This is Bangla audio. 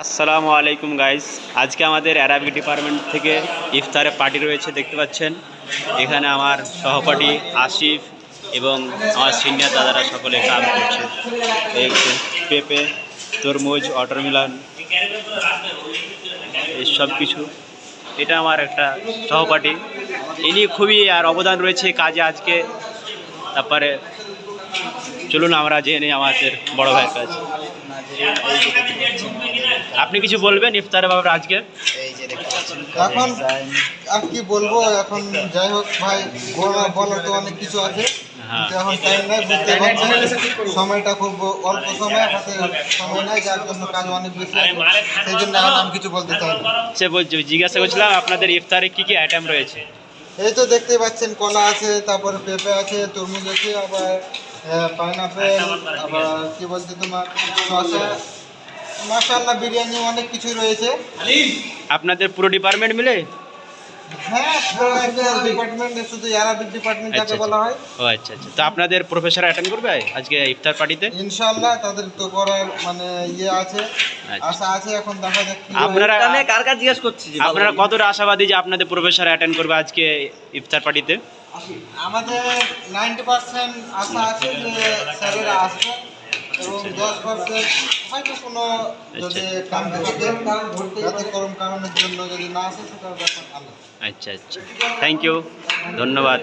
আসসালামু আলাইকুম গাইস। আজকে আমাদের অ্যারাবিক ডিপার্টমেন্ট থেকে ইফতারে পার্টি রয়েছে, দেখতে পাচ্ছেন। এখানে আমার সহপাঠী আসিফ এবং আমার সিনিয়র দাদারা সকলে কাজ করছে। এই পেঁপে, তরমুজ, ওয়াটারমেলন, এই সব কিছু। এটা আমার একটা সহপাঠী, ইনি খুবই আর অবদান রয়েছে কাজে আজকে। তারপরে চলুন আমরা জেনে আমাদের বড় ভাইয়ের কাজ। আপনি কিছু বলবেন ইফতারের ব্যাপারে আজকে? এখন আর কি বলবো, এখন যাই হোক ভাই, বলার তো অনেক কিছু আছে, কিন্তু এখন টাইম নাই, বুঝতে পারছেন সময়টা খুব অল্প সময়, হাতে সময় নাই, যার জন্য কাজ অনেক বেশি আছে, সেই জন্য এখন আমি কিছু বলতে চাই না। সে জিজ্ঞাসা করছিলাম আপনাদের ইফতারে কি কি আইটেম রয়েছে? এই তো দেখতেই পাচ্ছেন, কলা আছে, তারপরে পেঁপে আছে, তরমুজ আছে, আবার পাইনাপেল, আবার কি বলছে তোমার শসা, মাশাআল্লাহ, বিরিয়ানি, অনেক কিছু রয়েছে। আপনাদের পুরো ডিপার্টমেন্ট মিলে? হ্যাঁ, ডিপার্টমেন্ট, শুধু অ্যারাবিক ডিপার্টমেন্ট যাকে বলা হয়। ও আচ্ছা আচ্ছা। তো আপনাদের প্রফেসর অ্যাটেন্ড করবে আজকে ইফতার পার্টিতে? ইনশাআল্লাহ তাদের তো করার মানে ইয়ে আছে, আচ্ছা। আশা আছে, এখন দেখা যাক কি হয়। আপনারা কার কাছে জিজ্ঞেস করছি আপনারা কতটা আশাবাদী যে আপনাদের প্রফেসর অ্যাটেন্ড করবে আজকে ইফতার পার্টিতে? আমাদের 90% আশা আছে যে স্যারেরা আসবে, এবং 10% হয়তো কোনো যদি কাম থাকে, ব্যতিক্রম কারণের জন্য যদি না আসে, সেটার ব্যাপার আলাদা। আচ্ছা আচ্ছা, থ্যাংক ইউ, ধন্যবাদ।